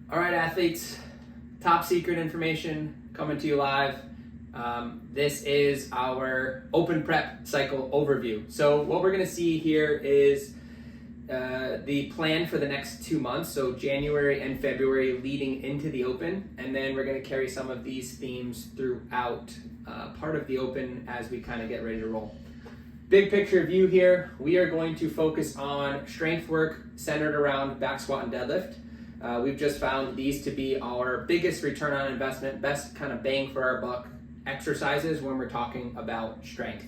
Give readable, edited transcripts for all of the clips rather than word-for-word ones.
All right, athletes, top secret information coming to you live. This is our open prep cycle overview. So what we're gonna see here is the plan for the next 2 months, so January and February leading into the open, and then we're gonna carry some of these themes throughout part of the open as we kind of get ready to roll. Big picture view here, we are going to focus on strength work centered around back squat and deadlift. We've just found these to be our biggest return on investment, best kind of bang for our buck exercises when we're talking about strength.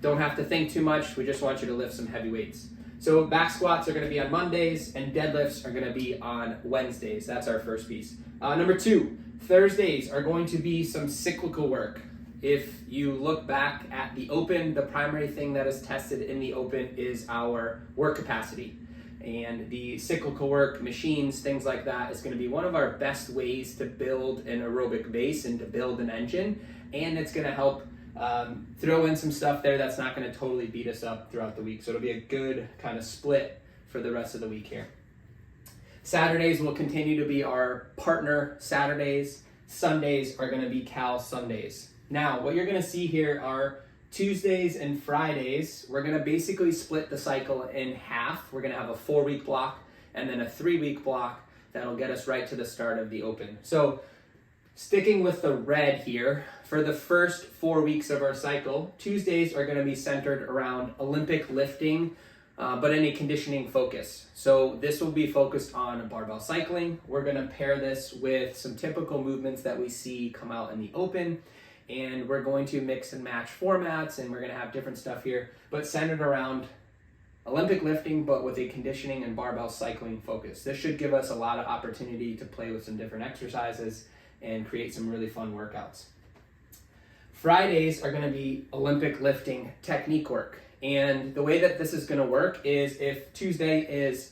Don't have to think too much, we just want you to lift some heavy weights. So back squats are going to be on Mondays and deadlifts are going to be on Wednesdays. That's our first piece. Number 2, Thursdays are going to be some cyclical work. If you look back at the open, the primary thing that is tested in the open is our work capacity. And the cyclical work, machines, things like that is going to be one of our best ways to build an aerobic base and to build an engine. And it's going to help throw in some stuff there that's not going to totally beat us up throughout the week. So it'll be a good kind of split for the rest of the week here. Saturdays will continue to be our partner Saturdays. Sundays are going to be Cal Sundays. Now, what you're going to see here are Tuesdays and Fridays. We're going to basically split the cycle in half. We're going to have a 4-week block and then a 3-week block that'll get us right to the start of the open. So sticking with the red here, for the first 4 weeks of our cycle, Tuesdays are going to be centered around Olympic lifting, but in a conditioning focus. So this will be focused on barbell cycling. We're going to pair this with some typical movements that we see come out in the open. And we're going to mix and match formats, and we're going to have different stuff here, but centered around Olympic lifting, but with a conditioning and barbell cycling focus. This should give us a lot of opportunity to play with some different exercises and create some really fun workouts. Fridays are going to be Olympic lifting technique work. And the way that this is going to work is if Tuesday is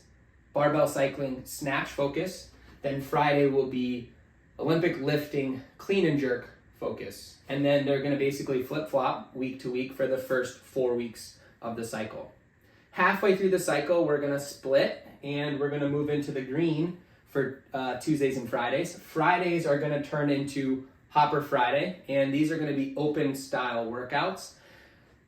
barbell cycling snatch focus, then Friday will be Olympic lifting clean and jerk focus. And then they're going to basically flip-flop week to week for the first 4 weeks of the cycle. Halfway through the cycle, we're going to split and we're going to move into the green for Tuesdays and Fridays. Fridays are going to turn into Hopper Friday, and these are going to be open style workouts.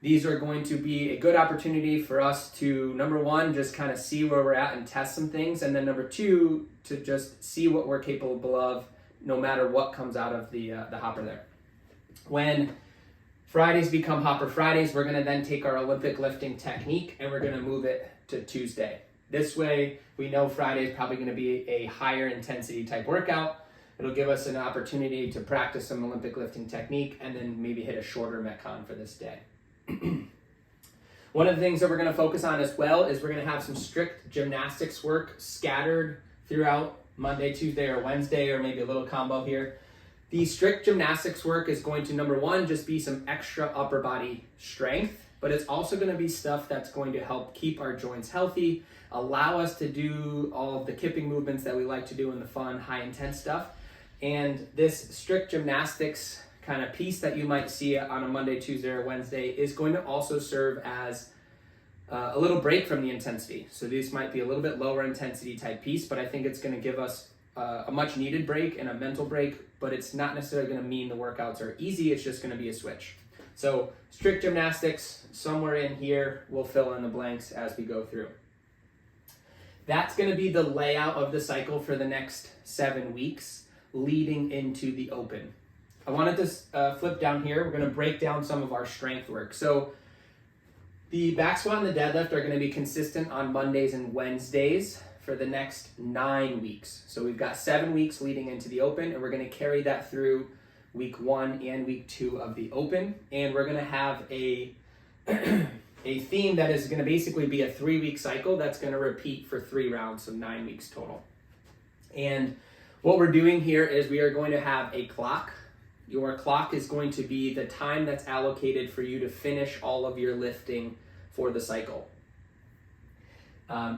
These are going to be a good opportunity for us to, number 1, just kind of see where we're at and test some things, and then number 2, to just see what we're capable of no matter what comes out of the hopper there. When Fridays become Hopper Fridays, we're going to then take our Olympic lifting technique and we're going to move it to Tuesday. This way, we know Friday is probably going to be a higher intensity type workout. It'll give us an opportunity to practice some Olympic lifting technique and then maybe hit a shorter Metcon for this day. One of the things that we're going to focus on as well is we're going to have some strict gymnastics work scattered throughout Monday, Tuesday, or Wednesday, or maybe a little combo here. The strict gymnastics work is going to, number 1, just be some extra upper body strength, but it's also going to be stuff that's going to help keep our joints healthy, allow us to do all of the kipping movements that we like to do in the fun, high intense stuff. And this strict gymnastics kind of piece that you might see on a Monday, Tuesday, or Wednesday is going to also serve as a little break from the intensity. So these might be a little bit lower intensity type piece, but I think it's going to give us a much needed break and a mental break, but it's not necessarily going to mean the workouts are easy. It's just going to be a switch. So strict gymnastics, somewhere in here, we'll fill in the blanks as we go through. That's going to be the layout of the cycle for the next 7 weeks leading into the open. I wanted to flip down here. We're going to break down some of our strength work. So the back squat and the deadlift are going to be consistent on Mondays and Wednesdays for the next 9 weeks. So we've got 7 weeks leading into the open, and we're going to carry that through week 1 and week 2 of the open. And we're going to have a theme that is going to basically be a 3-week cycle that's going to repeat for 3 rounds, so 9 weeks total. And what we're doing here is we are going to have a clock. Your clock is going to be the time that's allocated for you to finish all of your lifting for the cycle.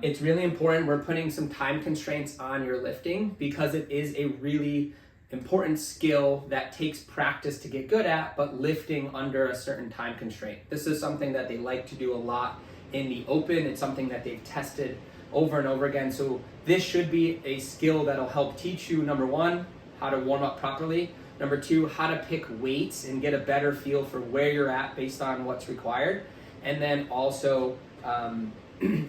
It's really important. We're putting some time constraints on your lifting because it is a really important skill that takes practice to get good at, but lifting under a certain time constraint. This is something that they like to do a lot in the open. It's something that they've tested over and over again. So this should be a skill that'll help teach you, number one, how to warm up properly. Number two, how to pick weights and get a better feel for where you're at based on what's required. And then also,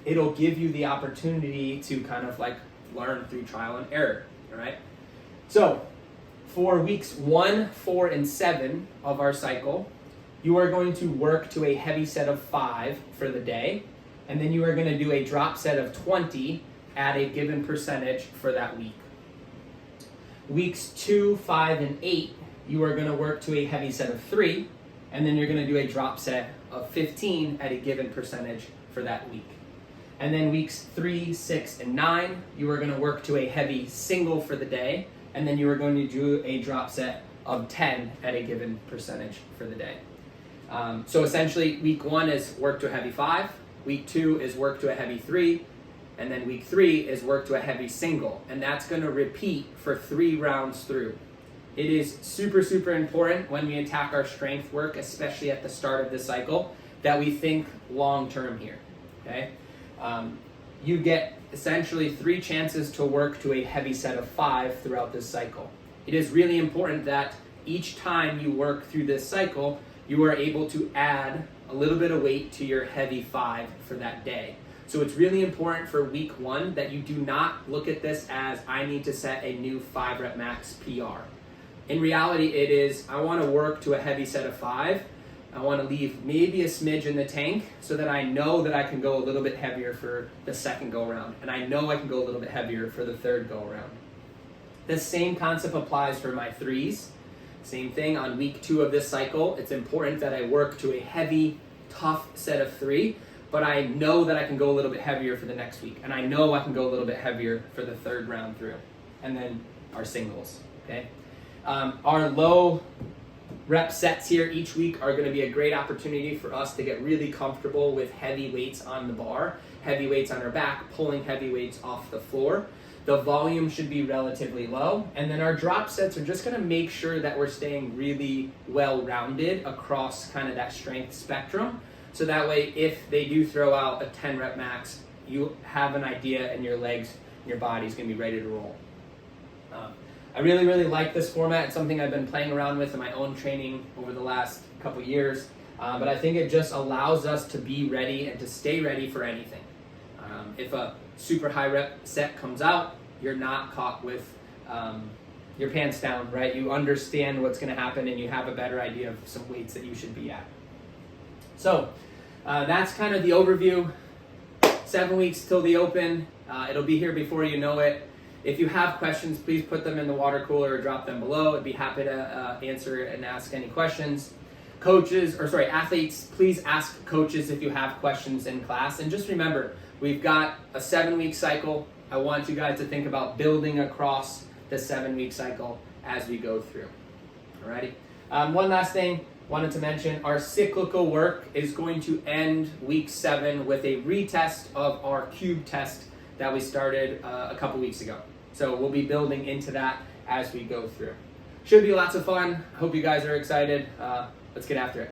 it'll give you the opportunity to kind of like learn through trial and error, all right? So for weeks 1, 4, and 7 of our cycle, you are going to work to a heavy set of 5 for the day, and then you are going to do a drop set of 20 at a given percentage for that week. Weeks 2, 5, and 8, you are going to work to a heavy set of 3, and then you're going to do a drop set of 15 at a given percentage for that week. And then weeks 3, 6, and 9, you are going to work to a heavy single for the day, and then you are going to do a drop set of 10 at a given percentage for the day. So essentially, week 1 is work to a heavy 5, week 2 is work to a heavy 3, and then week 3 is work to a heavy single, and that's going to repeat for 3 rounds through. It is super, super important when we attack our strength work, especially at the start of the cycle, that we think long-term here, okay? You get essentially 3 chances to work to a heavy set of 5 throughout this cycle. It is really important that each time you work through this cycle, you are able to add a little bit of weight to your heavy 5 for that day. So it's really important for week 1 that you do not look at this as I need to set a new 5 rep max PR. In reality, it is I want to work to a heavy set of 5. I want to leave maybe a smidge in the tank so that I know that I can go a little bit heavier for the second go around, and I know I can go a little bit heavier for the third go around. The same concept applies for my 3s. Same thing on week 2 of this cycle. It's important that I work to a heavy, tough set of 3, but I know that I can go a little bit heavier for the next week, and I know I can go a little bit heavier for the third round through, and then our singles, okay? Our low rep sets here each week are gonna be a great opportunity for us to get really comfortable with heavy weights on the bar, heavy weights on our back, pulling heavy weights off the floor. The volume should be relatively low, and then our drop sets are just gonna make sure that we're staying really well-rounded across kind of that strength spectrum. So that way, if they do throw out a 10 rep max, you have an idea and your legs and your body's gonna be ready to roll. I really, really like this format. It's something I've been playing around with in my own training over the last couple years, but I think it just allows us to be ready and to stay ready for anything. If a super high rep set comes out, you're not caught with your pants down, right? You understand what's gonna happen and you have a better idea of some weights that you should be at. So that's kind of the overview. 7 weeks till the open. It'll be here before you know it. If you have questions, please put them in the water cooler or drop them below. I'd be happy to answer and ask any questions. Athletes, please ask coaches if you have questions in class. And just remember, we've got a 7-week cycle. I want you guys to think about building across the 7-week cycle as we go through. Alrighty. One last thing. Wanted to mention our cyclical work is going to end week 7 with a retest of our cube test that we started a couple weeks ago. So we'll be building into that as we go through. Should be lots of fun. Hope you guys are excited. Let's get after it.